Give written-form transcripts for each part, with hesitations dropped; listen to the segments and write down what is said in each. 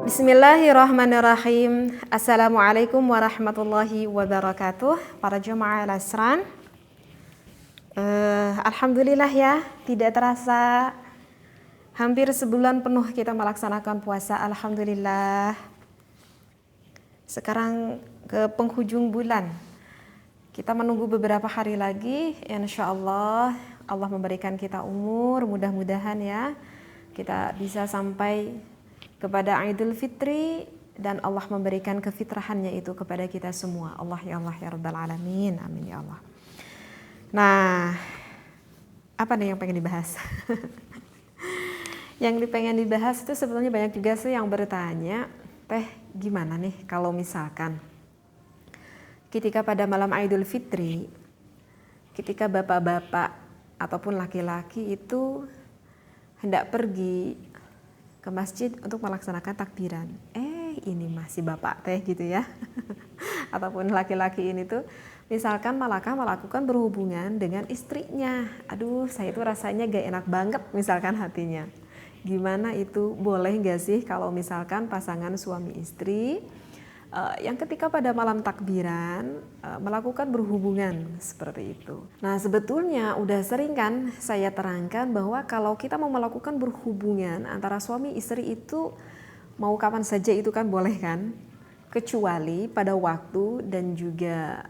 Bismillahirrahmanirrahim. Assalamualaikum warahmatullahi wabarakatuh. Para jemaah Al-Asran, Alhamdulillah ya, tidak terasa hampir sebulan penuh kita melaksanakan puasa. Alhamdulillah. Sekarang ke penghujung bulan. Kita menunggu beberapa hari lagi. Insya Allah memberikan kita umur. Mudah-mudahan ya kita bisa sampai kepada Idul Fitri dan Allah memberikan kefitrahannya itu kepada kita semua. Allah ya Rabbal Alamin. Amin ya Allah. Nah, apa nih yang pengen dibahas? Yang pengen dibahas itu sebetulnya banyak juga sih yang bertanya, gimana nih kalau misalkan ketika pada malam Idul Fitri, ketika bapak-bapak ataupun laki-laki itu hendak pergi ke masjid untuk melaksanakan takbiran. Ini masih bapak gitu ya. Ataupun laki-laki ini tuh misalkan melakukan berhubungan dengan istrinya. Aduh, saya tuh rasanya gak enak banget misalkan hatinya. Gimana itu, boleh gak sih kalau misalkan pasangan suami istri yang ketika pada malam takbiran melakukan berhubungan seperti itu. Nah, sebetulnya udah sering kan saya terangkan bahwa kalau kita mau melakukan berhubungan antara suami istri itu mau kapan saja itu kan boleh kan, kecuali pada waktu dan juga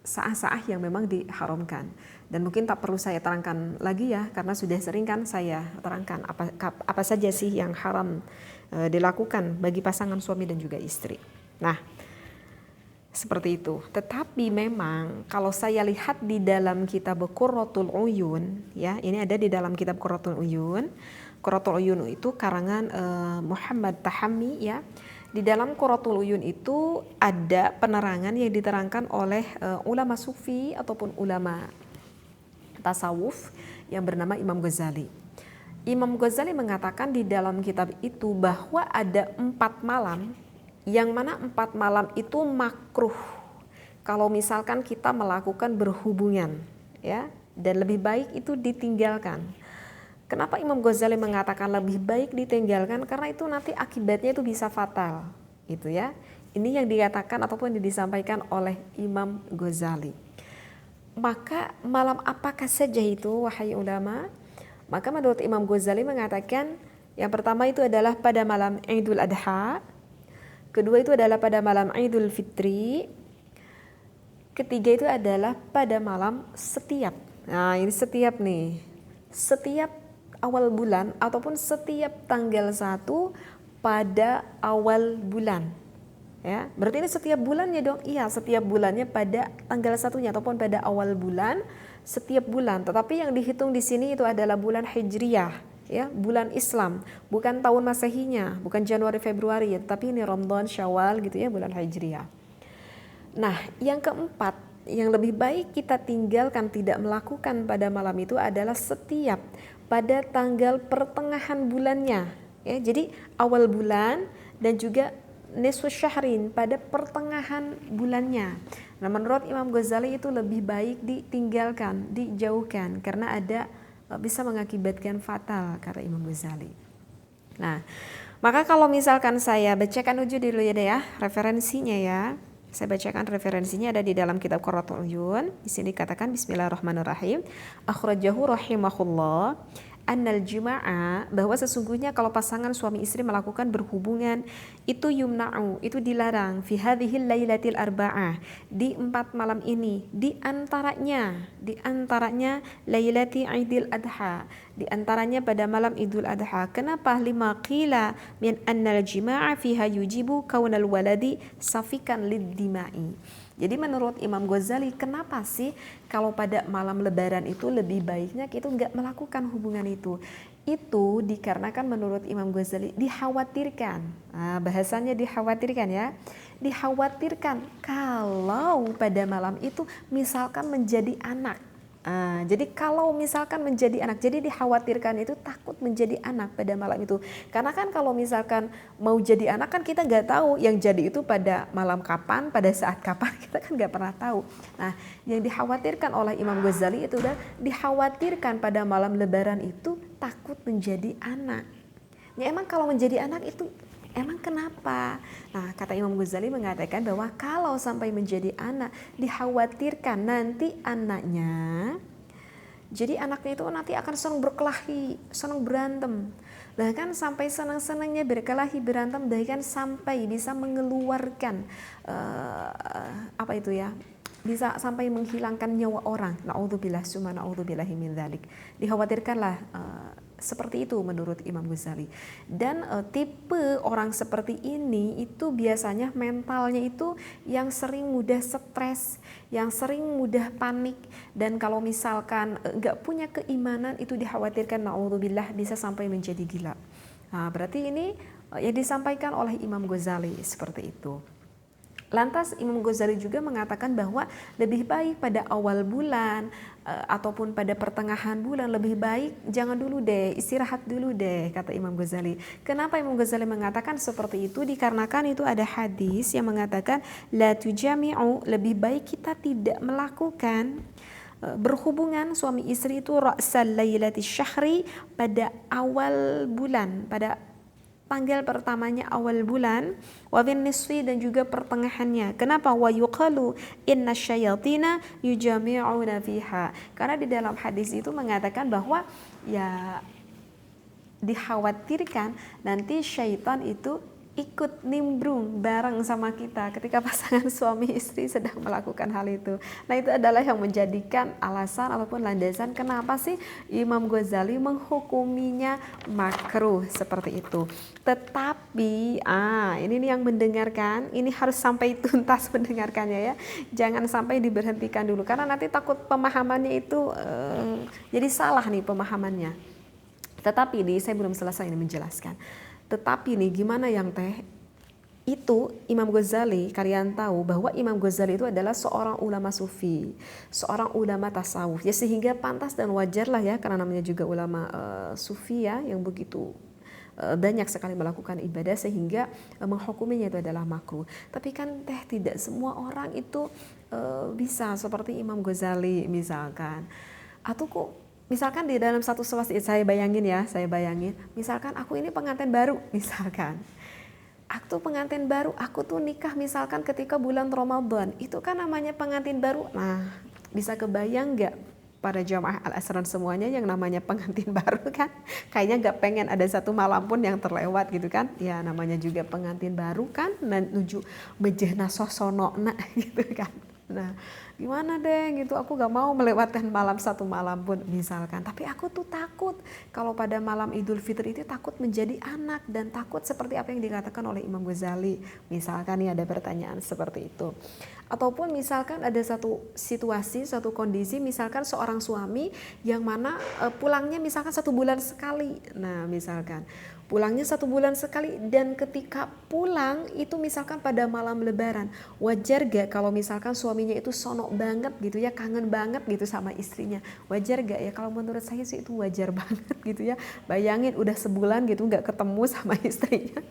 saat-saat yang memang diharamkan. Dan mungkin tak perlu saya terangkan lagi ya, karena sudah sering kan saya terangkan apa saja sih yang haram dilakukan bagi pasangan suami dan juga istri. Nah, seperti itu. Tetapi memang kalau saya lihat di dalam kitab Qurratul Uyun, ya, ini ada di dalam kitab Qurratul Uyun. Qurratul Uyun itu karangan Muhammad Tahammi ya. Di dalam Qurratul Uyun itu ada penerangan yang diterangkan oleh ulama sufi ataupun ulama tasawuf yang bernama Imam Ghazali. Imam Ghazali mengatakan di dalam kitab itu bahwa ada 4 malam, yang mana 4 malam itu makruh kalau misalkan kita melakukan berhubungan, ya, dan lebih baik itu ditinggalkan. Kenapa Imam Ghazali mengatakan lebih baik ditinggalkan? Karena itu nanti akibatnya itu bisa fatal, gitu ya. Ini yang dikatakan ataupun yang disampaikan oleh Imam Ghazali. Maka malam apakah saja itu, wahai ulama? Maka menurut Imam Ghazali mengatakan yang pertama itu adalah pada malam Idul Adha, kedua itu adalah pada malam Idul Fitri, ketiga itu adalah pada malam setiap. Nah, ini setiap nih. Setiap awal bulan ataupun setiap tanggal 1 pada awal bulan. Ya, berarti ini setiap bulannya dong. Iya, setiap bulannya pada tanggal 1-nya ataupun pada awal bulan, setiap bulan. Tetapi yang dihitung di sini itu adalah bulan Hijriyah, ya, bulan Islam, bukan tahun Masehinya, bukan Januari Februari, ya, tapi ini Ramadan, Syawal gitu ya, bulan Hijriyah. Nah, yang keempat, yang lebih baik kita tinggalkan tidak melakukan pada malam itu adalah setiap pada tanggal pertengahan bulannya, ya. Jadi awal bulan dan juga nisfu syahrin pada pertengahan bulannya. Nah, menurut Imam Ghazali itu lebih baik ditinggalkan, dijauhkan karena ada bisa mengakibatkan fatal, kata Imam Ghazali. Nah, maka kalau misalkan saya bacakan dulu ya referensinya ya. Saya bacakan referensinya ada di dalam kitab Qurratul Uyun. Di sini dikatakan bismillahirrahmanirrahim. Akhrajahu rahimahullah annal jima'a, bahwa sesungguhnya kalau pasangan suami istri melakukan berhubungan itu yumna'u, itu dilarang fi hadhil lailatil arba'ah, di 4 malam ini, di antaranya lailati Idul Adha, di antaranya pada malam Idul Adha. Kenapa? Lima qila min annal jima'a fiha yujibu kaunal waladi safikan lid-dima'i. Jadi menurut Imam Ghazali, kenapa sih kalau pada malam lebaran itu lebih baiknya kita nggak melakukan hubungan itu? Itu dikarenakan menurut Imam Ghazali dikhawatirkan, bahasanya dikhawatirkan ya, dikhawatirkan kalau pada malam itu misalkan menjadi anak. Jadi kalau misalkan menjadi anak, jadi dikhawatirkan itu takut menjadi anak pada malam itu. Karena kan kalau misalkan mau jadi anak kan kita nggak tahu yang jadi itu pada malam kapan, pada saat kapan, kita kan nggak pernah tahu. Nah, yang dikhawatirkan oleh Imam Ghazali itu udah dikhawatirkan pada malam lebaran itu takut menjadi anak. Ya emang kalau menjadi anak itu Emang kenapa? Nah, kata Imam Ghazali mengatakan bahwa kalau sampai menjadi anak, dikhawatirkan nanti anaknya, jadi anaknya itu nanti akan senang berkelahi, senang berantem. Bahkan sampai senang-senangnya berkelahi berantem, bahkan sampai bisa mengeluarkan apa itu ya? Bisa sampai menghilangkan nyawa orang. Naudzubillah summa naudzubillahi min dzalik. Dikhawatirkanlah seperti itu menurut Imam Ghazali. Dan tipe orang seperti ini itu biasanya mentalnya itu yang sering mudah stres, yang sering mudah panik, dan kalau misalkan nggak punya keimanan itu dikhawatirkan naudzubillah bisa sampai menjadi gila. Nah, berarti ini yang disampaikan oleh Imam Ghazali seperti itu. Lantas Imam Ghazali juga mengatakan bahwa lebih baik pada awal bulan ataupun pada pertengahan bulan, lebih baik jangan dulu deh, istirahat dulu deh, kata Imam Ghazali. Kenapa Imam Ghazali mengatakan seperti itu? Dikarenakan itu ada hadis yang mengatakan la tujami'u, lebih baik kita tidak melakukan berhubungan suami istri itu ra'sal lailati syahri, pada awal bulan, pada tanggal pertamanya awal bulan, wa bin nisfi, dan juga pertengahannya. Kenapa? Wa yuqalu inna syayatina yujami'una fiha. Karena di dalam hadis itu mengatakan bahwa ya dikhawatirkan nanti syaitan itu ikut nimbrung bareng sama kita ketika pasangan suami istri sedang melakukan hal itu. Nah, itu adalah yang menjadikan alasan ataupun landasan kenapa sih Imam Ghazali menghukuminya makruh seperti itu. Tetapi ini nih yang mendengarkan, ini harus sampai tuntas mendengarkannya ya. Jangan sampai diberhentikan dulu karena nanti takut pemahamannya itu jadi salah nih pemahamannya. Tetapi nih saya belum selesai ini menjelaskan. Tetapi nih gimana yang teh? Itu Imam Ghazali, kalian tahu bahwa Imam Ghazali itu adalah seorang ulama sufi, seorang ulama tasawuf. Ya sehingga pantas dan wajar lah ya, karena namanya juga ulama sufi ya, yang begitu banyak sekali melakukan ibadah sehingga menghukuminya itu adalah makruh. Tapi kan teh tidak semua orang itu bisa seperti Imam Ghazali misalkan. Atau kok misalkan di dalam satu suasana, saya bayangin, misalkan aku ini pengantin baru, misalkan. Aku pengantin baru, aku tuh nikah misalkan ketika bulan Ramadan, itu kan namanya pengantin baru. Nah, bisa kebayang nggak para jamaah al-asran semuanya yang namanya pengantin baru kan? Kayaknya nggak pengen ada satu malam pun yang terlewat gitu kan? Ya namanya juga pengantin baru kan, menuju mejena sosono gitu kan. Nah, gimana deh gitu, aku gak mau melewatkan satu malam pun misalkan. Tapi aku tuh takut kalau pada malam Idul Fitri itu takut menjadi anak, dan takut seperti apa yang dikatakan oleh Imam Ghazali. Misalkan nih ada pertanyaan seperti itu. Ataupun misalkan ada satu situasi, satu kondisi, misalkan seorang suami yang mana pulangnya misalkan 1 bulan sekali. Nah misalkan pulangnya 1 bulan sekali, dan ketika pulang itu misalkan pada malam lebaran, wajar gak kalau misalkan suaminya itu sonok banget gitu ya, kangen banget gitu sama istrinya? Wajar gak ya? Kalau menurut saya sih itu wajar banget gitu ya. Bayangin udah sebulan gitu gak ketemu sama istrinya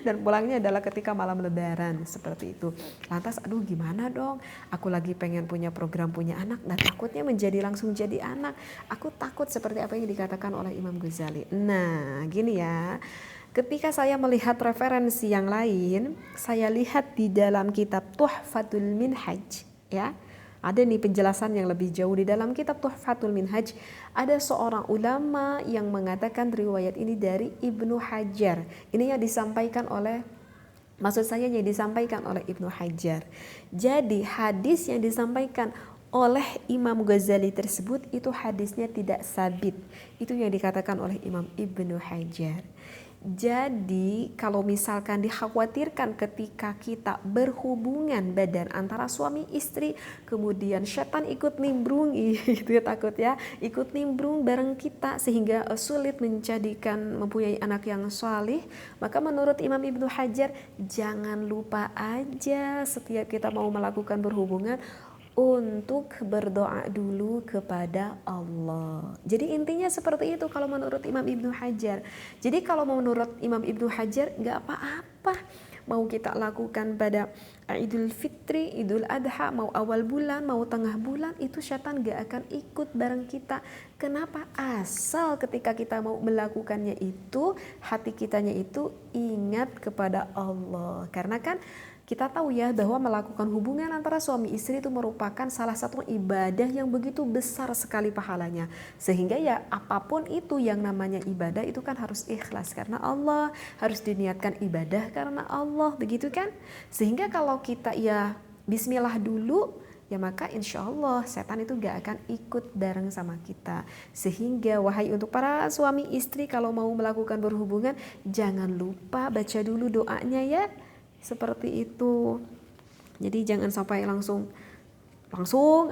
dan pulangnya adalah ketika malam lebaran seperti itu. Lantas aduh gimana dong, aku lagi pengen punya program punya anak dan takutnya langsung jadi anak. Aku takut seperti apa yang dikatakan oleh Imam Ghazali. Nah gini ya, ketika saya melihat referensi yang lain, saya lihat di dalam kitab Tuhfatul Minhaj ya, ada nih penjelasan yang lebih jauh di dalam kitab Tuhfatul Minhaj. Ada seorang ulama yang mengatakan riwayat ini dari Ibnu Hajar. Ini yang disampaikan oleh, maksud saya yang disampaikan oleh Ibnu Hajar. Jadi hadis yang disampaikan oleh Imam Ghazali tersebut itu hadisnya tidak sabit. Itu yang dikatakan oleh Imam Ibnu Hajar. Jadi kalau misalkan dikhawatirkan ketika kita berhubungan badan antara suami istri, kemudian setan ikut nimbrung gitu ya, takut ya, ikut nimbrung bareng kita sehingga sulit menjadikan mempunyai anak yang salih, maka menurut Imam Ibnu Hajar jangan lupa aja setiap kita mau melakukan berhubungan untuk berdoa dulu kepada Allah. Jadi intinya seperti itu kalau menurut Imam Ibnu Hajar. Jadi kalau menurut Imam Ibnu Hajar gak apa-apa mau kita lakukan pada Idul Fitri, Idul Adha, mau awal bulan, mau tengah bulan, itu setan gak akan ikut bareng kita. Kenapa? Asal ketika kita mau melakukannya itu, hati kitanya itu ingat kepada Allah. Karena kan kita tahu ya bahwa melakukan hubungan antara suami istri itu merupakan salah satu ibadah yang begitu besar sekali pahalanya. Sehingga ya apapun itu yang namanya ibadah itu kan harus ikhlas karena Allah, harus diniatkan ibadah karena Allah, begitu kan? Sehingga kalau kita ya bismillah dulu, ya maka insya Allah setan itu gak akan ikut bareng sama kita. Sehingga wahai untuk para suami istri kalau mau melakukan berhubungan, jangan lupa baca dulu doanya ya. Seperti itu. Jadi jangan sampai langsung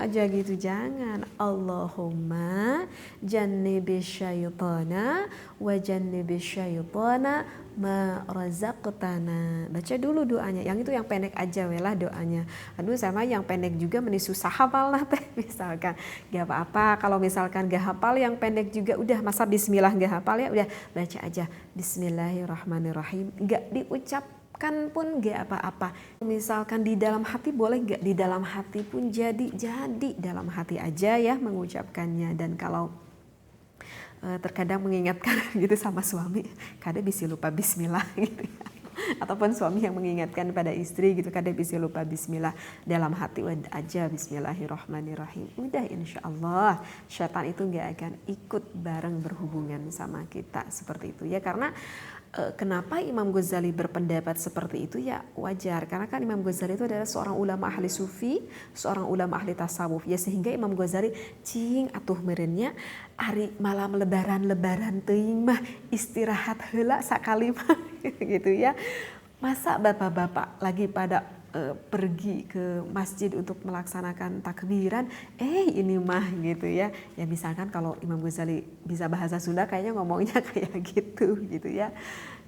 aja gitu, jangan. Allahumma jannibis syaitana wa jannibis syaitana ma razaqtana. Baca dulu doanya. Yang itu yang pendek aja welah doanya. Aduh sama yang pendek juga menisu hafal lah teh misalkan. Gak apa-apa kalau misalkan gak hafal yang pendek juga udah, masa bismillah gak hafal ya udah baca aja bismillahirrahmanirrahim. Gak diucap kan pun gak apa-apa. Misalkan di dalam hati boleh gak? Di dalam hati pun jadi dalam hati aja ya mengucapkannya. Dan kalau terkadang mengingatkan gitu sama suami, kadang bisa lupa bismillah gitu ya. Ataupun suami yang mengingatkan pada istri gitu, kadang bisa lupa bismillah, dalam hati aja bismillahirrahmanirrahim. Udah insya Allah syaitan itu gak akan ikut bareng berhubungan sama kita seperti itu ya. Karena kenapa Imam Ghazali berpendapat seperti itu ya wajar, karena kan Imam Ghazali itu adalah seorang ulama ahli sufi, seorang ulama ahli tasawuf ya. Sehingga Imam Ghazali cing atuh merenya hari malam lebaran teuing mah istirahat heula sakali mah gitu ya. Masa bapak-bapak lagi pada pergi ke masjid untuk melaksanakan takbiran, ini mah gitu ya. Ya misalkan kalau Imam Ghazali bisa bahasa Sunda kayaknya ngomongnya kayak gitu ya.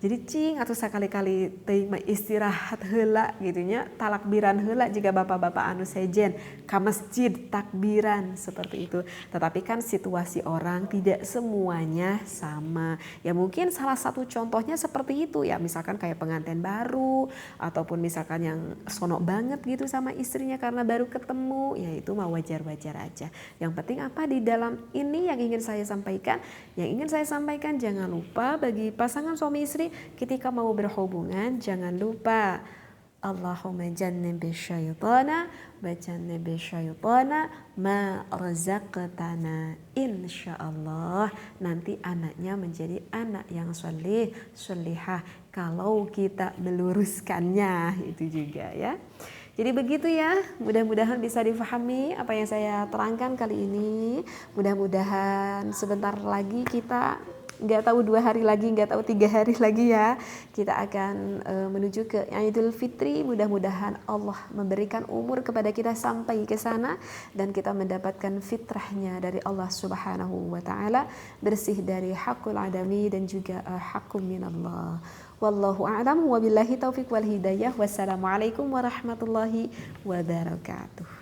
Jadi cing atau sekali-kali teuing mah istirahat heula gitunya, talakbiran heula jika bapak-bapak anu sejen ka masjid takbiran seperti itu. Tetapi kan situasi orang tidak semuanya sama. Ya mungkin salah satu contohnya seperti itu ya, misalkan kayak pengantin baru ataupun misalkan yang sonok banget gitu sama istrinya karena baru ketemu, ya itu mah wajar-wajar aja. Yang penting apa di dalam ini yang ingin saya sampaikan? Yang ingin saya sampaikan jangan lupa bagi pasangan suami istri ketika mau berhubungan jangan lupa Allahumma jannibis syaitana wa jannibis syaitana ma razaqtana. Insyaallah nanti anaknya menjadi anak yang soleh, solehah kalau kita meluruskannya itu juga ya. Jadi begitu ya, mudah-mudahan bisa difahami apa yang saya terangkan kali ini. Mudah-mudahan sebentar lagi kita nggak tahu 2 hari lagi, nggak tahu 3 hari lagi ya, kita akan menuju ke Idul Fitri. Mudah-mudahan Allah memberikan umur kepada kita sampai ke sana dan kita mendapatkan fitrahnya dari Allah Subhanahu wa taala, bersih dari hakul adami dan juga hakum minallah. Wallahu a'lam wa billahi taufiq wal hidayah. Wassalamualaikum warahmatullahi wabarakatuh.